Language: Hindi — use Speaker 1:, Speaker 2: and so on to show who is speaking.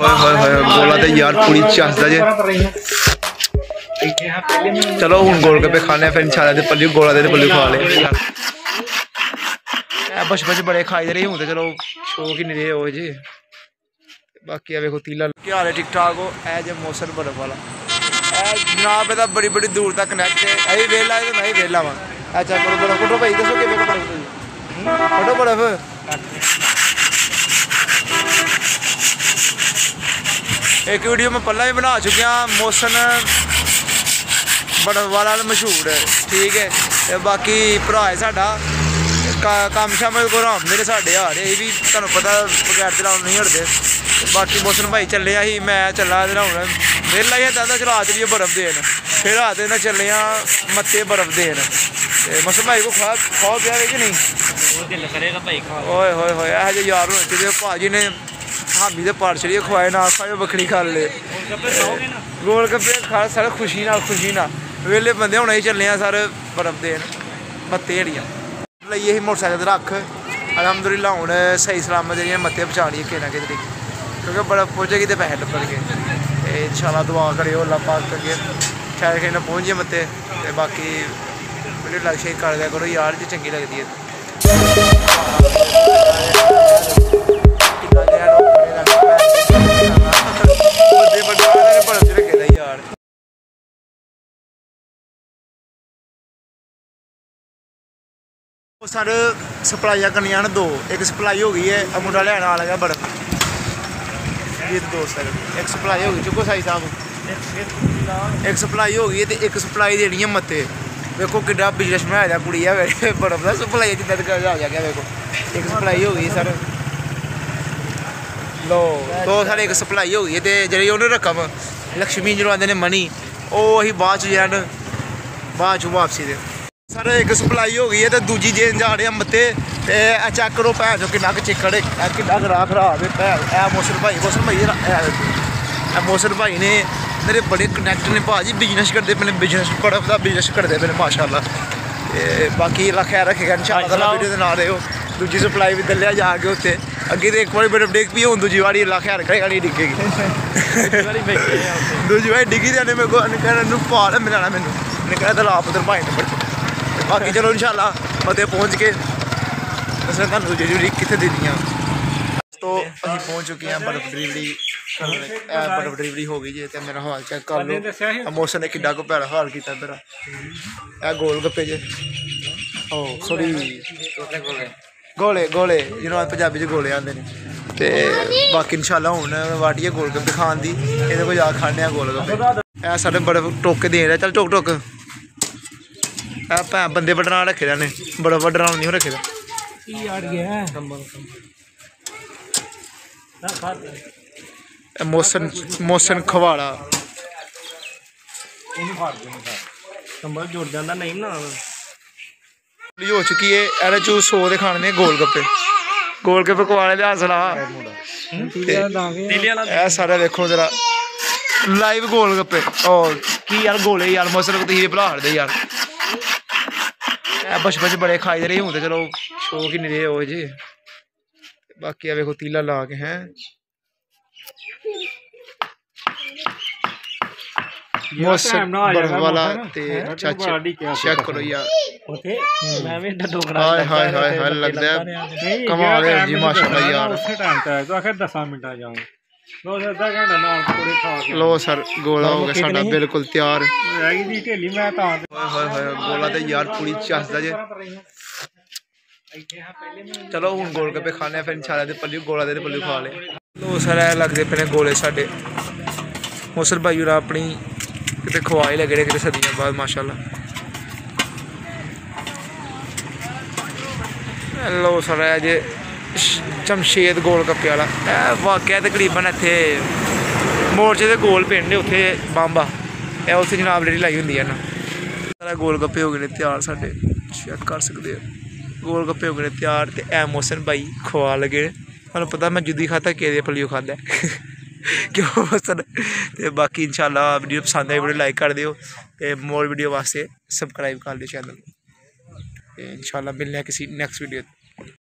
Speaker 1: गोला तो यार पूरी चसदा जे। चलो हूँ गोलगप्पे खाने फिर इंशाल्लाह पल्लू गोला दे पल्लू खा ले। बचपन च बड़े खाई दे रहे हूँ तो चलो शौक ही नहीं रहे हो जी। बाकी देखो तीला क्या हाल है, ठीक ठाक हो। ए जे मौसम बर्फ वाला जनाब एदा बड़ी बड़ी दूर तक कनैक्ट है। अभी वेला है तो मैं ही वेला वा। अच्छा करो बर्फ कुटो भाई, दसो कि कुटो बर्फ। एक वीडियो में पहला भी बना चुके हैं, मौसम बर्फ वाला मशहूर है, ठीक है। तो बाकी भरा है साडा कम शाम को राम मेरे साढ़े आ रहे भी तुहानू पता बगैर चलाने नहीं हटते। बाकी मौसम भाई चले ही, मैं चला हूँ वेला ही था चलो रात भी बर्फ देन, फिर रात ना चले मत्ते बर्फ देन। मौसम भाई को खाओ पिया कि नहीं? ओए होए होए यह जो यार होने चाहिए। भाजी ने हामी तो पार चढ़िए खुआए ना खाओ बकरी खा ले गोलगप्पे खा सारे खुशी ना वेले बंदे होने ही चलने सारे बर्फ देन मत्ते जड़ियाँ लइए ही मोटरसाइकिल रख। अलहमदुलिल्ला हूँ सही सलामत जी मत्ते पहुँचानी कि ना कि क्योंकि बर्फ पहुँचेगी तो पैसे लब्भणगे। इंशाल्लाह दुआ करियो अल्लाह पाक करके खैर खैर पहुँच जाए मत्ते। बाकी वीडियो लाइक शेयर कर दिया करो यार जी, चंगी लगती है। सारे सप्लाइयां करनियां न दो, एक सप्लाई हो गई है मुंडा लैन आ लगा बर्फ ये दोस्त है। एक सप्लाई हो गई चुको साई साहब, एक सप्लाई हो गई है तो एक सप्लाई देनी है मत्ते। देखो कि बिजनेस बनाया कुड़ी है बर्फ का सप्लाई जितना आ गया। देखो एक सप्लाई हो गई सर, लो तो सर एक सप्लाई हो गई है तो जी उन्होंने रकम लक्ष्मी जो आते हैं मनी वो अं बाद जैन बाद वापसी दे। सर एक सप्लाई हो गई है तो दूजी जेन जा रहे हैं मत्ते। चेक करो भैन जो कि चिक्कड़ कि राह खराब है। मौसम भाई मौसम भाई ने मेरे बड़े कनैक्ट ने भाजी, बिजनेस करते पे बिजनेस बर्फ का बिजनेस करते पे माशाल्लाह। बाकी अल्लाह खैर रखेगा इंशाल्लाह। वीडियो के ना रहे हो दूजी सप्लाई भी दलिया जाके उत्ते अगे तो एक बार बर्फ डिग पी हूँ दूजी बारी अल्लाह खैर करेगा नहीं डिगेगी। दूजी बारी डिगी जाने मेरे को पाल मिलाना मैनू कहना तो ला पुत्र भाई नंबर। बाकी चलो इंशाल्लाह मते पहुँच के दसना तुहानू डिलीवरी कितने देनी है। तो अभी पहुँच चुके हैं बर्फ डिलीवरी हो गई जी। तो मेरा हाल चेक कर लो, मौसम ने किड्डा को भैड़ा हाल किया मेरा। यह गोलगप्पे जे सॉरी गोले जिन्होंने पंजाबी च गोले आते हैं। तो बाकी इंशाल्लाह हूँ वाटिए गोलगप्पे खान की ये को जा खाने गोलगप्पे। यह साढ़े बर्फ टोके दे रहे चल टोक भैन बंदे बड्डना रखे ने बर्फ बड्डना नहीं रखे दा। मौसम खवाड़ा जुड़ जाता नहीं ना हो चुकी है। एह्दे च 100 दे खाने ने गोलगप्पे खवाने दे हौसला सारा देखो जरा लाइव गोलगप्पे और की यार गोले यार मौसम तुम भुला दे यार। बचपन च बड़े खाई दे रहे हूँ तो चलो शौक ही नहीं रहे हो जी। बाकी देखो तीला ला के हैं मौसम बर्फ वाला चेक करो यार। हाय हाय हाय हाय लगता है कमाल है जी माशाल्लाह यार। लो सर गोला हो गया साडा बिल्कुल तैयार। गोला तो यार पूरी चसदा जे। चलो हूँ गोलगप्पे खाने फिर इंशाल्लाह पल्लू गोला दे पल्लू खा ले। लो सर लगते पे गोले साडे मौसम भाई होर अपनी कितने खवाए लगे कितने सदियों बाद माशाल्लाह। लो सर जे जमशेद गोलगप्पे वाला वाकया तकरीबन इतने मोर्चे के गोल पिंड उत्थे बांबा उत्थे जनाब रेहड़ी लाई होंगी है ना। सारा गोलगप्पे हो गए तैयार साडे चेक कर सकते हो। गोलगप्पे हो गए तैयार तो ए मौसम भाई खवा लगे तुहानू पता मैं जुदी खाता कि पल्लियो खादा क्यों मौसम। तो बाकी इंशाल्लाह वीडियो पसंद आई वीडियो लाइक कर दियो तो मोर वीडियो वास्ते सबसक्राइब कर लियो चैनल। इंशाल्लाह मिलने किसी नैक्सट वीडियो।